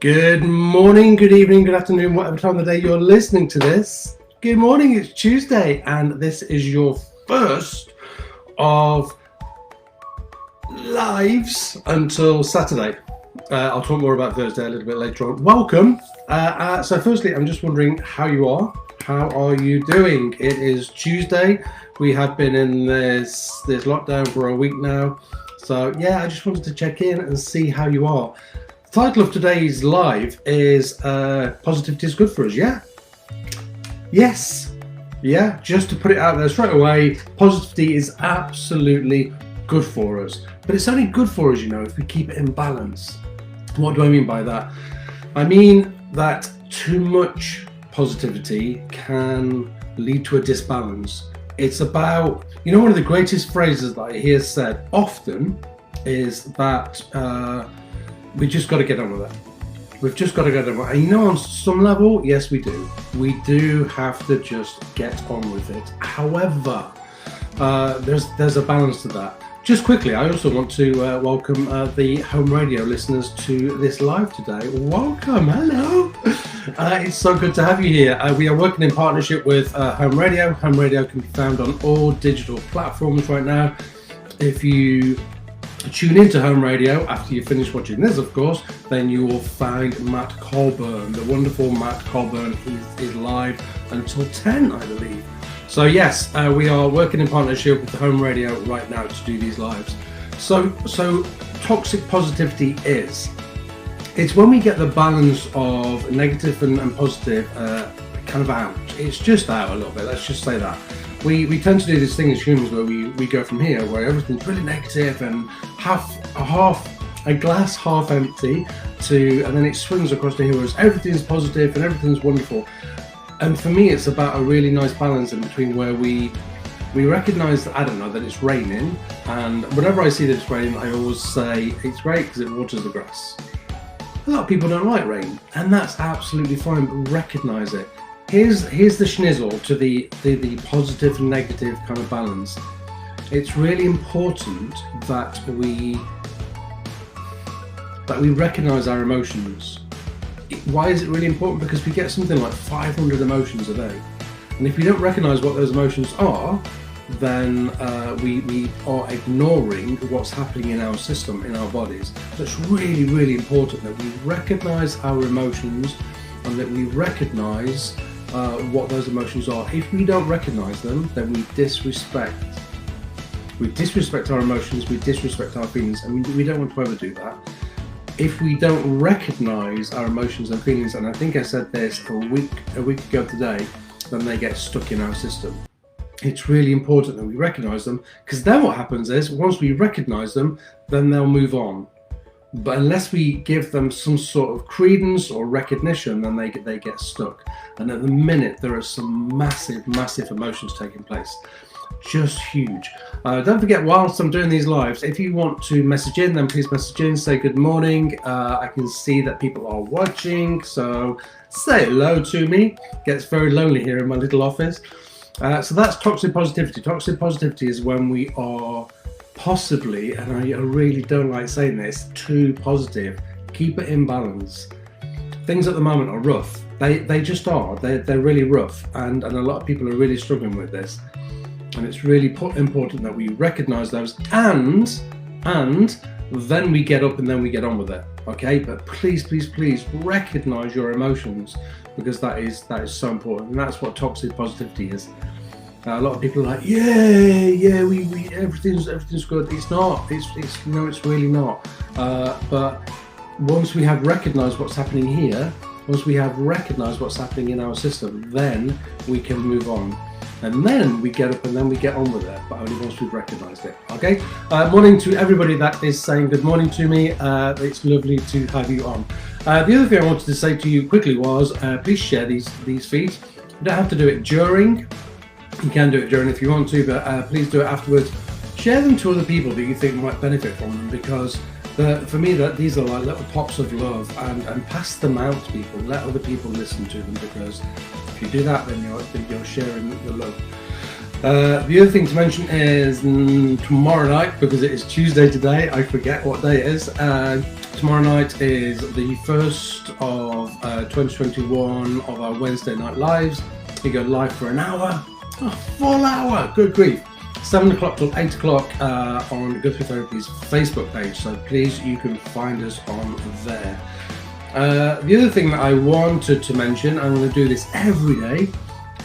Good morning, good evening, good afternoon, whatever time of the day you're listening to this. Good morning, it's Tuesday, and this is your first of lives until Saturday. I'll talk more about Thursday a little bit later on. Welcome. So firstly, I'm just wondering how you are. How are you doing? It is Tuesday. We have been in this lockdown for a week now. So yeah, I just wanted to check in and see how you are. The title of today's live is Positivity is Good for Us, yeah? Yes. Yeah, just to put it out there straight away, positivity is absolutely good for us. But it's only good for us, if we keep it in balance. What do I mean by that? I mean that too much positivity can lead to a disbalance. It's about, one of the greatest phrases that I hear said often is that we just got to get on with it. We've just got to get on with it. And on some level, yes, we do. We do have to just get on with it. However, there's a balance to that. Just quickly, I also want to welcome the home radio listeners to this live today. Welcome, hello. It's so good to have you here. We are working in partnership with Home Radio. Home Radio can be found on all digital platforms right now. If you tune into Home Radio after you finish watching this, of course, then you will find Matt Colburn. The wonderful Matt Colburn is live until 10, I believe. So yes, we are working in partnership with Home Radio right now to do these lives. So toxic positivity it's when we get the balance of negative and positive kind of out. It's just out a little bit, let's just say that. We tend to do this thing as humans where we go from here where everything's really negative and a glass half empty and then it swings across to here where everything's positive and everything's wonderful. And for me, it's about a really nice balance in between where we recognise that, that it's raining, and whenever I see that it's raining, I always say it's great because it waters the grass. A lot of people don't like rain, and that's absolutely fine, but recognise it. Here's the schnizzle to the positive and negative kind of balance. It's really important that we recognise our emotions. Why is it really important? Because we get something like 500 emotions a day, and if we don't recognise what those emotions are, then we are ignoring what's happening in our system, in our bodies. So it's really, really important that we recognise our emotions and that we recognise what those emotions are. If we don't recognise them, then we disrespect our emotions, we disrespect our feelings, and we don't want to ever do that. If we don't recognise our emotions and feelings, and I think I said this a week ago today, then they get stuck in our system. It's really important that we recognise them, because then what happens is, once we recognise them, then they'll move on. But unless we give them some sort of credence or recognition, then they get stuck. And at the minute, there are some massive, massive emotions taking place. Just huge. Don't forget, whilst I'm doing these lives, if you want to message in, then please message in, say good morning. I can see that people are watching, so say hello to me. Gets very lonely here in my little office. So that's toxic positivity. Toxic positivity is when we are possibly, and I really don't like saying this, too positive. Keep it in balance. Things at the moment are rough. They just are. They're really rough, and a lot of people are really struggling with this. And it's really important that we recognise those, and then we get up and then we get on with it. Okay, but please recognise your emotions, because that is so important, and that's what toxic positivity is. A lot of people are like, yeah, we everything's good. It's not. It's really not. But once we have recognised what's happening here, once we have recognised what's happening in our system, then we can move on. And then we get up and then we get on with it, but only once we've recognised it. Okay? Morning to everybody that is saying good morning to me. It's lovely to have you on. The other thing I wanted to say to you quickly was, please share these feeds. You don't have to do it during. You can do it during if you want to, but please do it afterwards. Share them to other people that you think might benefit from them, because for me, these are like little pops of love, and pass them out to people. Let other people listen to them, because if you do that, then you're sharing the love. The other thing to mention is tomorrow night, because it is Tuesday today, I forget what day it is. Tomorrow night is the first of 2021 of our Wednesday night lives. We go live for an hour, a full hour, good grief. 7 o'clock till 8 o'clock on Guthrie Therapy's Facebook page, so please, you can find us on there. The other thing that I wanted to mention, I'm going to do this every day,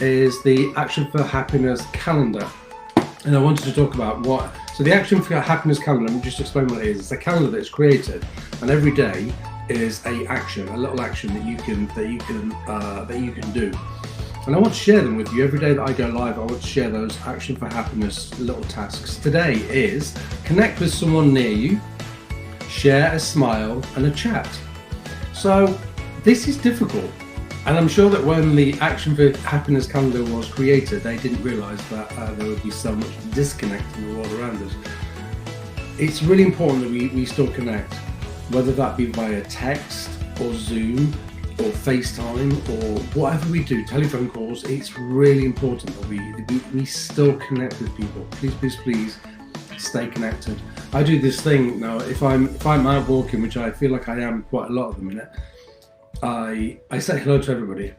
is the Action for Happiness calendar. And I wanted to talk about so the Action for Happiness calendar, let me just explain what it is. It's a calendar that's created, and every day is a little action that you can do. And I want to share them with you. Every day that I go live, I want to share those Action for Happiness little tasks. Today is connect with someone near you, share a smile and a chat. So this is difficult. And I'm sure that when the Action for Happiness calendar was created, they didn't realise that there would be so much disconnect in the world around us. It's really important that we still connect, whether that be via text or Zoom or FaceTime or whatever we do, telephone calls. It's really important that we still connect with people. Please stay connected. I do this thing now, if I'm out walking, which I feel like I am quite a lot at the minute, I say hello to everybody,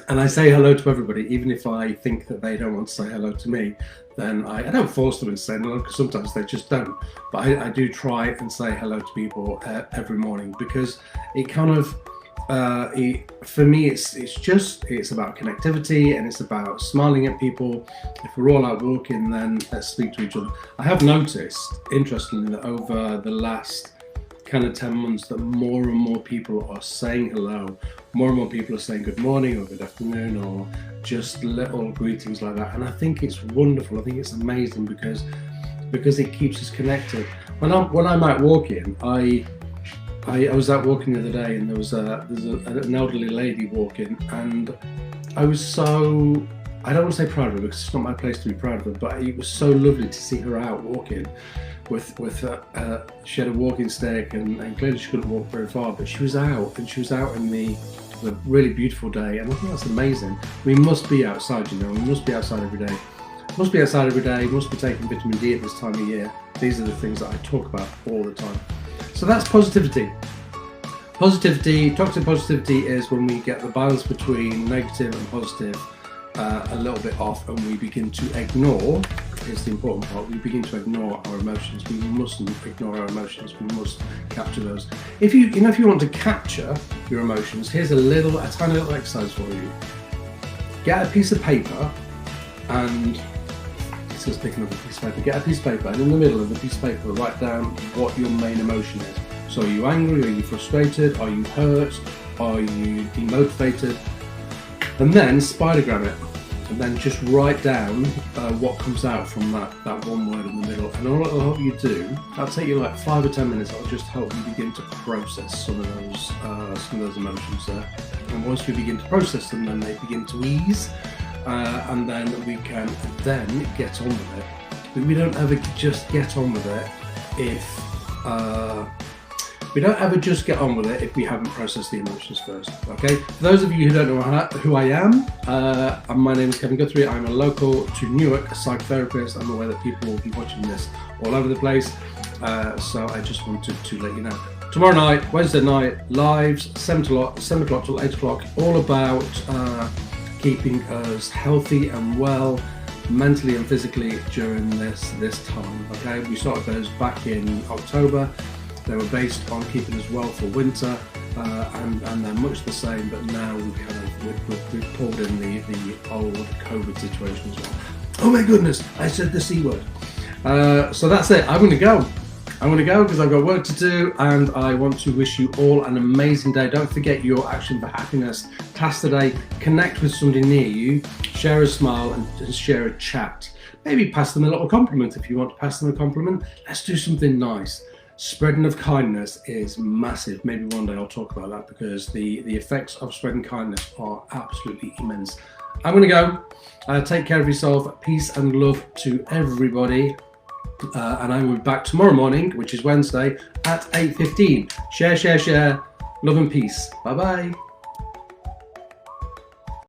and I say hello to everybody even if I think that they don't want to say hello to me. Then I don't force them to say hello, because sometimes they just don't, but I do try and say hello to people every morning, because it kind of for me it's about connectivity, and it's about smiling at people. If we're all out walking, then let's speak to each other. I have noticed, interestingly, that over the last kind of 10 months that more and more people are saying hello. More and more people are saying good morning or good afternoon or just little greetings like that. And I think it's wonderful. I think it's amazing because it keeps us connected. When I'm out walking, I was out walking the other day, and there's an elderly lady walking, and I was so, I don't want to say proud of her because it's not my place to be proud of her, but it was so lovely to see her out walking with she had a walking stick, and clearly she couldn't walk very far, but she was out, and she was out in the really beautiful day, and I think that's amazing. We must be outside, we must be outside every day. Must be outside every day, must be taking vitamin D at this time of year. These are the things that I talk about all the time. So that's positivity. Toxic positivity is when we get the balance between negative and positive a little bit off, and we begin to ignore. Here's the important part: we begin to ignore our emotions. We mustn't ignore our emotions. We must capture those. If you want to capture your emotions, here's a tiny little exercise for you. Get a piece of paper, and it's just picking up a piece of paper. Get a piece of paper, and in the middle of the piece of paper, write down what your main emotion is. So are you angry? Are you frustrated? Are you hurt? Are you demotivated? And then spidergram it, and then just write down what comes out from that one word in the middle. And all it'll help you do, that'll take you like 5 or 10 minutes. It'll just help you begin to process some of those emotions there. And once we begin to process them, then they begin to ease, and then we can then get on with it. But we don't ever just get on with it if we haven't processed the emotions first. Okay. For those of you who don't know who I am, my name is Kevin Guthrie. I'm a local to Newark psychotherapist. I'm aware that people will be watching this all over the place, so I just wanted to let you know. Tomorrow night, Wednesday night, lives 7 o'clock till 8 o'clock, all about keeping us healthy and well, mentally and physically during this time. Okay. We started those back in October. They were based on keeping us well for winter, and they're much the same, but now we've pulled in the old COVID situation as well. Oh my goodness, I said the C word. So that's it. I'm going to go because I've got work to do, and I want to wish you all an amazing day. Don't forget your Action for Happiness task today. Connect with somebody near you, share a smile, and share a chat. Maybe pass them a little compliment if you want to pass them a compliment. Let's do something nice. Spreading of kindness is massive. Maybe one day I'll talk about that, because the effects of spreading kindness are absolutely immense. I'm going to go. Take care of yourself. Peace and love to everybody. And I will be back tomorrow morning, which is Wednesday, at 8:15. Share. Love and peace. Bye-bye.